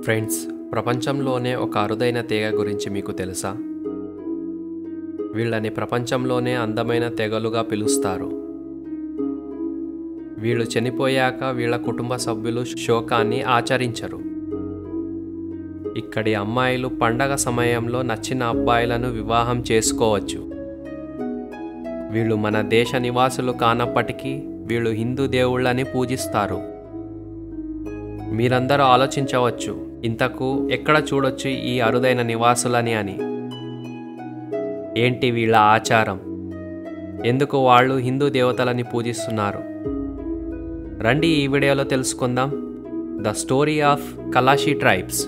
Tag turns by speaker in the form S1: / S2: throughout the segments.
S1: Friends, ప్రపంచంలోనే ఒక అరుదైన తీగ గురించి మీకు తెలుసా? వీళ్ళని ప్రపంచంలోనే అందమైన తెగలుగా పిలుస్తారు. వీళ్ళు చనిపోయాక వీళ్ళ కుటుంబ సభ్యులు శోకాన్ని ఆచరించరు. ఇక్కడి అమ్మాయిలు పండగ సమయంలో నచ్చిన అబ్బాయిలను వివాహం చేసుకోవచ్చు. వీళ్ళు మన దేశ నివాసులు కానప్పటికీ వీళ్ళు హిందూ దేవుళ్ళని పూజిస్తారు. మీరందరూ ఆలోచించవచ్చు, ఇంతకు ఎక్కడ చూడొచ్చు ఈ అరుదైన నివాసులని అని. ఏంటి వీళ్ళ ఆచారం? ఎందుకు వాళ్ళు హిందూ దేవతలని పూజిస్తున్నారు? రండి ఈ వీడియోలో తెలుసుకుందాం. The story of Kalashi tribes.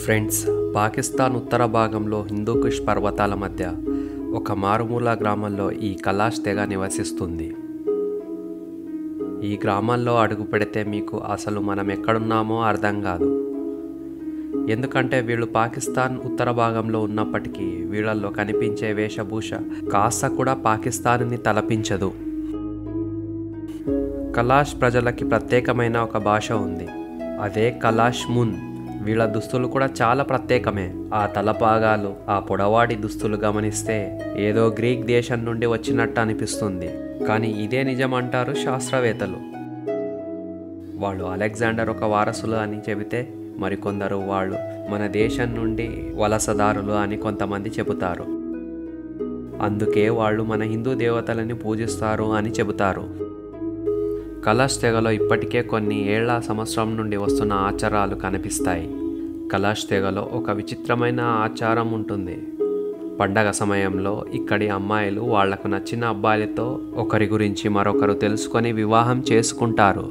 S1: Friends, Pakistan ఉత్తర భాగంలో హిందూకుష్ పర్వతాల మధ్య ఒక మారుమూల గ్రామంలో ఈ కలాష్ తెగ నివసిస్తుంది. ఈ గ్రామాల్లో అడుగు పెడితే మీకు అసలు మనం ఎక్కడున్నామో అర్థం కాదు. ఎందుకంటే వీళ్ళు పాకిస్తాన్ ఉత్తర భాగంలో ఉన్నప్పటికీ వీళ్ళల్లో కనిపించే వేషభూష కాస్త కూడా పాకిస్తాన్ని తలపించదు. కలాష్ ప్రజలకి ప్రత్యేకమైన ఒక భాష ఉంది, అదే కలాష్ మున్. వీళ్ళ దుస్తులు కూడా చాలా ప్రత్యేకమే. ఆ తలపాగాలు, ఆ పొడవాడి దుస్తులు గమనిస్తే ఏదో గ్రీక్ దేశం నుండి వచ్చినట్టు అనిపిస్తుంది. కానీ ఇదే నిజం అంటారు శాస్త్రవేత్తలు. వాళ్ళు అలెగ్జాండర్ ఒక వారసులు అని చెబితే మరికొందరు వాళ్ళు మన దేశం నుండి వలసదారులు అని కొంతమంది చెబుతారు. అందుకే వాళ్ళు మన హిందూ దేవతలని పూజిస్తారు అని చెబుతారు. కలాష్ తెగలో ఇప్పటికే కొన్ని ఏళ్ల సంవత్సరం నుండి వస్తున్న ఆచారాలు కనిపిస్తాయి. కలాష్ తెగలో ఒక విచిత్రమైన ఆచారం ఉంటుంది. పండగ సమయంలో ఇక్కడి అమ్మాయిలు వాళ్లకు నచ్చిన అబ్బాయిలతో ఒకరి గురించి మరొకరు తెలుసుకొని వివాహం చేసుకుంటారు.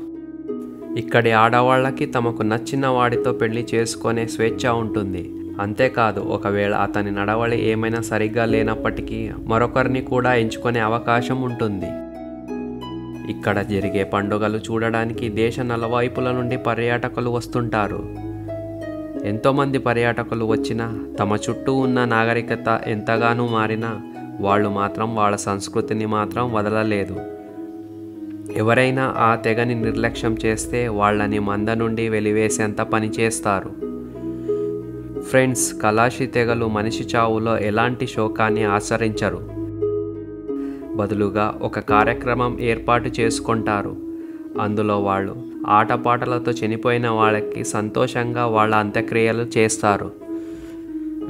S1: ఇక్కడి ఆడవాళ్ళకి తమకు నచ్చిన వాడితో పెళ్లి చేసుకునే స్వేచ్ఛ ఉంటుంది. అంతేకాదు, ఒకవేళ అతని నడవడి ఏమైనా సరిగ్గా లేనప్పటికీ మరొకరిని కూడా ఎంచుకునే అవకాశం ఉంటుంది. ఇక్కడ జరిగే పండుగలు చూడడానికి దేశ నలువైపుల నుండి పర్యాటకులు వస్తుంటారు. ఎంతోమంది పర్యాటకులు వచ్చినా తమ చుట్టూ ఉన్న నాగరికత ఎంతగానో మారినా వాళ్ళు మాత్రం వాళ్ళ సంస్కృతిని మాత్రం వదలలేదు. ఎవరైనా ఆ తెగని నిర్లక్ష్యం చేస్తే వాళ్ళని మంద నుండి వెలివేసేంత పని చేస్తారు. ఫ్రెండ్స్, కలాషీ తెగలు మనిషి చావులో ఎలాంటి శోకాన్ని ఆచరించరు. బదులుగా ఒక కార్యక్రమం ఏర్పాటు చేసుకుంటారు. అందులో వాళ్ళు ఆటపాటలతో చనిపోయిన వాళ్ళకి సంతోషంగా వాళ్ళ అంత్యక్రియలు చేస్తారు.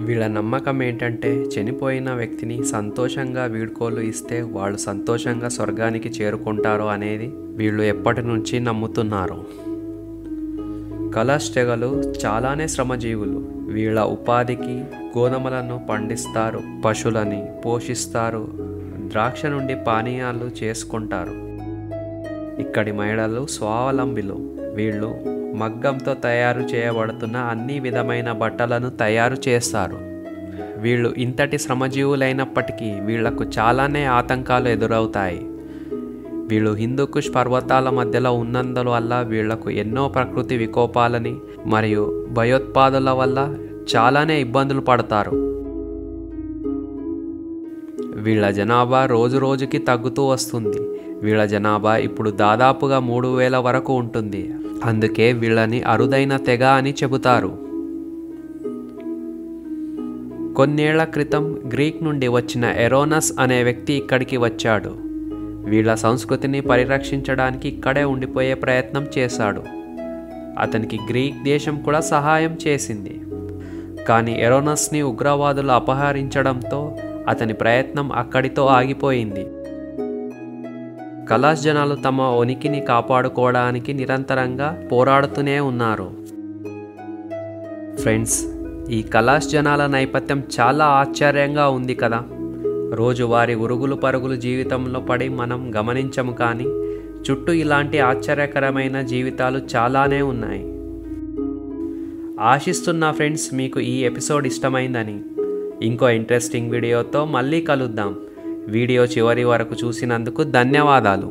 S1: వీళ్ళ నమ్మకం ఏంటంటే చనిపోయిన వ్యక్తిని సంతోషంగా వీడ్కోలు ఇస్తే వాళ్ళు సంతోషంగా స్వర్గానికి చేరుకుంటారు అనేది వీళ్ళు ఎప్పటి నుంచి నమ్ముతున్నారు. కలాష్ తెగలు చాలానే శ్రమజీవులు. వీళ్ళ ఉపాధికి గోధుమలను పండిస్తారు, పశువులని పోషిస్తారు, ద్రాక్ష నుండి పానీయాలు చేసుకుంటారు. ఇక్కడి మహిళలు స్వావలంబిలు. వీళ్ళు మగ్గంతో తయారు చేయబడుతున్న అన్ని విధమైన బట్టలను తయారు చేస్తారు. వీళ్ళు ఇంతటి శ్రమజీవులైనప్పటికీ వీళ్లకు చాలానే ఆతంకాలు ఎదురవుతాయి. వీళ్ళు హిందూకుష్ పర్వతాల మధ్యలో ఉన్నందువల్ల వీళ్లకు ఎన్నో ప్రకృతి వికోపాలని మరియు భయోత్పాదుల వల్ల చాలానే ఇబ్బందులు పడతారు. వీళ్ళ జనాభా రోజు రోజుకి తగ్గుతూ వస్తుంది. వీళ్ళ జనాభా ఇప్పుడు దాదాపుగా 3000 వరకు ఉంటుంది. అందుకే వీళ్ళని అరుదైన తెగ అని చెబుతారు. కొన్నేళ్ల క్రితం గ్రీక్ నుండి వచ్చిన ఎరోనస్ అనే వ్యక్తి ఇక్కడికి వచ్చాడు. వీళ్ళ సంస్కృతిని పరిరక్షించడానికి ఇక్కడే ఉండిపోయే ప్రయత్నం చేశాడు. అతనికి గ్రీక్ దేశం కూడా సహాయం చేసింది. కానీ ఎరోనస్ని ఉగ్రవాదులు అపహరించడంతో అతని ప్రయత్నం అక్కడితో ఆగిపోయింది. కలాష్ జనాలు తమ ఉనికిని కాపాడుకోవడానికి నిరంతరంగా పోరాడుతూనే ఉన్నారు. ఫ్రెండ్స్, ఈ కలాష్ జనాల నేపథ్యం చాలా ఆశ్చర్యంగా ఉంది కదా. రోజువారీ ఉరుగులు పరుగులు జీవితంలో పడి మనం గమనించము, కానీ చుట్టూ ఇలాంటి ఆశ్చర్యకరమైన జీవితాలు చాలానే ఉన్నాయి. ఆశిస్తున్నా ఫ్రెండ్స్ మీకు ఈ ఎపిసోడ్ ఇష్టమైందని. ఇంకో ఇంట్రెస్టింగ్ వీడియోతో మళ్ళీ కలుద్దాం. వీడియో చివరి వరకు చూసినందుకు ధన్యవాదాలు.